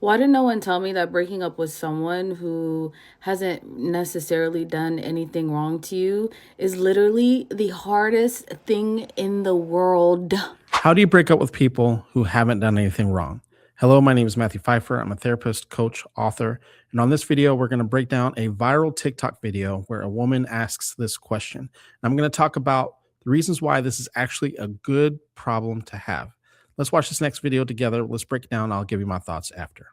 Why did no one tell me that breaking up with someone who hasn't necessarily done anything wrong to you is literally the hardest thing in the world? How do you break up with people who haven't done anything wrong? Hello, my name is Matthew Pfeiffer. I'm a therapist, coach, author. And on this video, we're going to break down a viral TikTok video where a woman asks this question. And I'm going to talk about the reasons why this is actually a good problem to have. Let's watch this next video together. Let's break it down. I'll give you my thoughts after.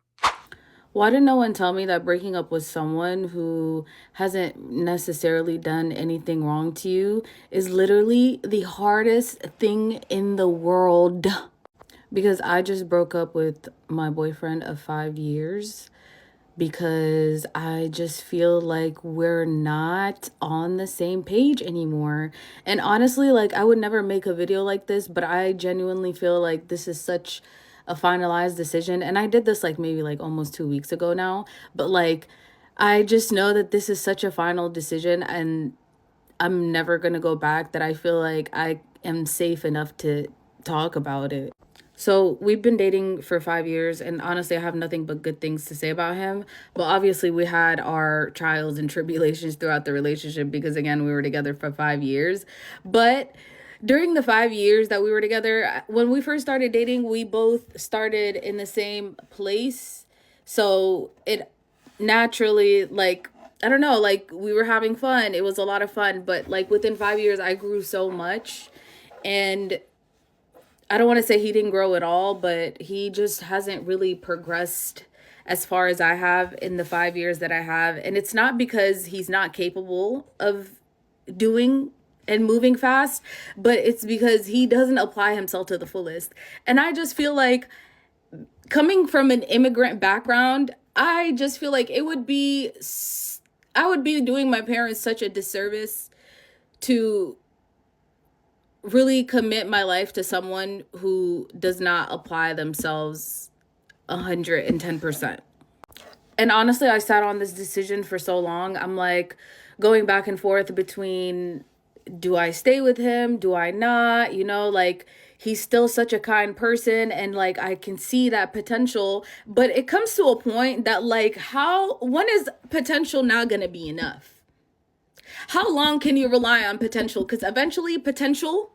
Why did no one tell me that breaking up with someone who hasn't necessarily done anything wrong to you is literally the hardest thing in the world? Because I just broke up with my boyfriend of 5 years because I just feel like we're not on the same page anymore. And honestly, like I would never make a video like this, but I genuinely feel like this is such a finalized decision. And I did this like maybe like almost 2 weeks ago now, but like I just know that this is such a final decision and I'm never going to go back, that I feel like I am safe enough to talk about it. So we've been dating for 5 years, and honestly, I have nothing but good things to say about him. But obviously, we had our trials and tribulations throughout the relationship because, again, we were together for 5 years. But during the 5 years that we were together, when we first started dating, we both started in the same place. So it naturally, like, I don't know, like we were having fun. It was a lot of fun. But like within 5 years, I grew so much. And I don't want to say he didn't grow at all, but he just hasn't really progressed as far as I have in the 5 years that I have. And it's not because he's not capable of doing and moving fast, but it's because he doesn't apply himself to the fullest. And I just feel like, coming from an immigrant background, I just feel like I would be doing my parents such a disservice to really commit my life to someone who does not apply themselves 110%. And honestly, I sat on this decision for so long. I'm like going back and forth between, do I stay with him? Do I not? Like he's still such a kind person and like I can see that potential, but it comes to a point that like when is potential not going to be enough? How long can you rely on potential? Cuz eventually potential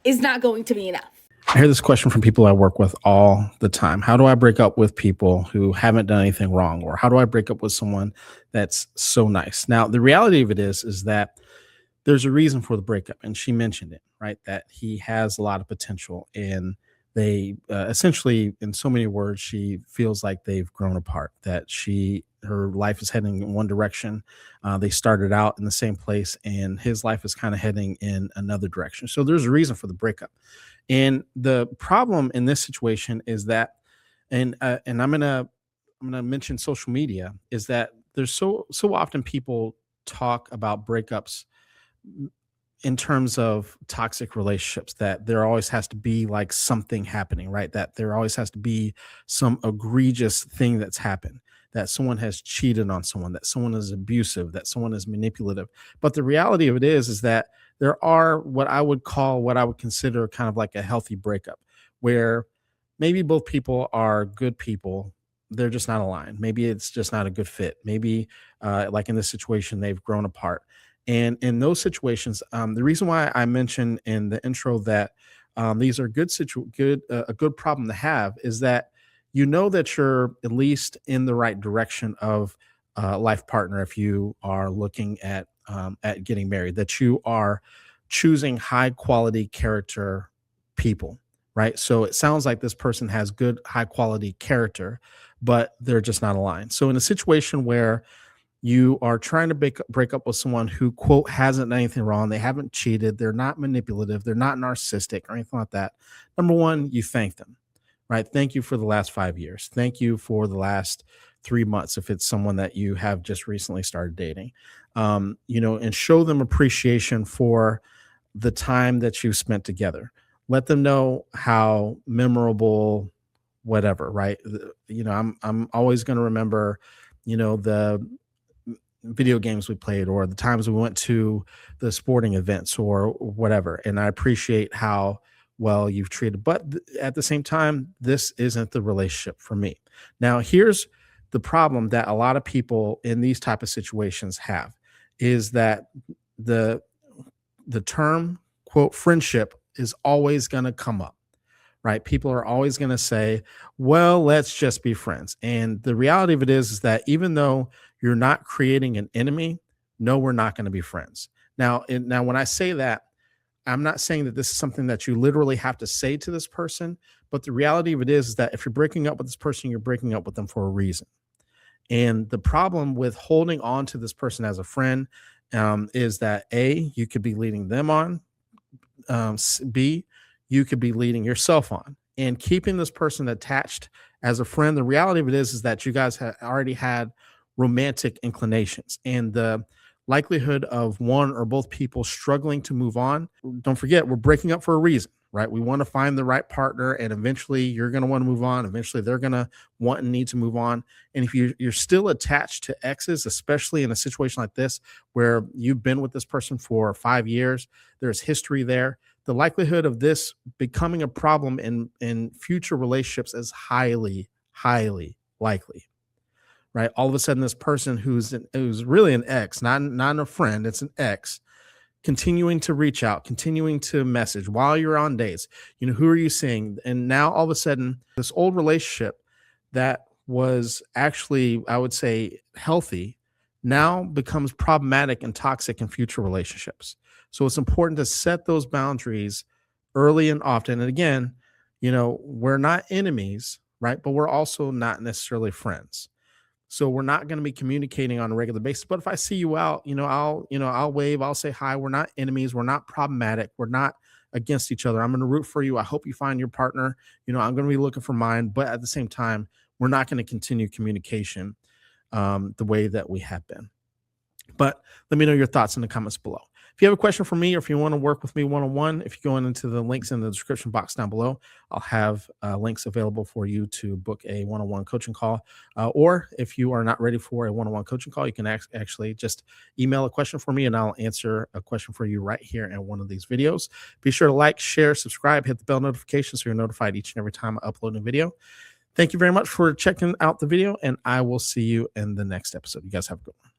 is not going to be enough. I hear this question from people I work with all the time. How do I break up with people who haven't done anything wrong? Or how do I break up with someone that's so nice? Now, the reality of it is that there's a reason for the breakup, and she mentioned it, right? That he has a lot of potential, and they essentially, in so many words, she feels like they've grown apart. That her life is heading in one direction. They started out in the same place, and his life is kind of heading in another direction. So there's a reason for the breakup, and the problem in this situation is that, and I'm gonna mention social media, is that there's so often people talk about breakups in terms of toxic relationships, that there always has to be like something happening, right? That there always has to be some egregious thing that's happened, that someone has cheated on someone, that someone is abusive, that someone is manipulative. But the reality of it is that there are what I would consider kind of like a healthy breakup, where maybe both people are good people, they're just not aligned. Maybe it's just not a good fit. Maybe like in this situation, they've grown apart. And in those situations, the reason why I mentioned in the intro that these are a good problem to have is that you know that you're at least in the right direction of life partner if you are looking at getting married. That you are choosing high quality character people, right? So it sounds like this person has good high quality character, but they're just not aligned. So in a situation where you are trying to break up with someone who, quote, hasn't done anything wrong, they haven't cheated, they're not manipulative, they're not narcissistic or anything like that. Number one, you thank them, right? Thank you for the last 5 years. Thank you for the last 3 months if it's someone that you have just recently started dating. And show them appreciation for the time that you spent together. Let them know how memorable, whatever, right? I'm always going to remember, the video games we played or the times we went to the sporting events or whatever. And I appreciate how well you've treated. But at the same time, this isn't the relationship for me. Now, here's the problem that a lot of people in these type of situations have is that the the term quote friendship is always going to come up, right? People are always going to say, well, let's just be friends. And the reality of it is that even though you're not creating an enemy, no, we're not going to be friends. Now, when I say that, I'm not saying that this is something that you literally have to say to this person, but the reality of it is that if you're breaking up with this person, you're breaking up with them for a reason. And the problem with holding on to this person as a friend is that A, you could be leading them on, B, you could be leading yourself on. And keeping this person attached as a friend, the reality of it is that you guys already had romantic inclinations, and the likelihood of one or both people struggling to move on. Don't forget, we're breaking up for a reason, right? We want to find the right partner, and eventually you're going to want to move on. Eventually, they're going to want and need to move on. And if you're still attached to exes, especially in a situation like this where you've been with this person for 5 years, there's history there, the likelihood of this becoming a problem in future relationships is highly likely, right? All of a sudden, this person who's really an ex, not a friend, it's an ex, continuing to reach out, continuing to message while you're on dates. Who are you seeing? And now all of a sudden, this old relationship that was actually, I would say, healthy now becomes problematic and toxic in future relationships. So it's important to set those boundaries early and often. And again, we're not enemies, right? But we're also not necessarily friends. So we're not going to be communicating on a regular basis. But if I see you out, I'll wave, I'll say hi. We're not enemies. We're not problematic. We're not against each other. I'm going to root for you. I hope you find your partner. I'm going to be looking for mine. But at the same time, we're not going to continue communication the way that we have been. But let me know your thoughts in the comments below. If you have a question for me, or if you want to work with me one-on-one, if you go into the links in the description box down below, I'll have links available for you to book a one-on-one coaching call. Or if you are not ready for a one-on-one coaching call, you can actually just email a question for me and I'll answer a question for you right here in one of these videos. Be sure to like, share, subscribe, hit the bell notification so you're notified each and every time I upload a video. Thank you very much for checking out the video, and I will see you in the next episode. You guys have a good one.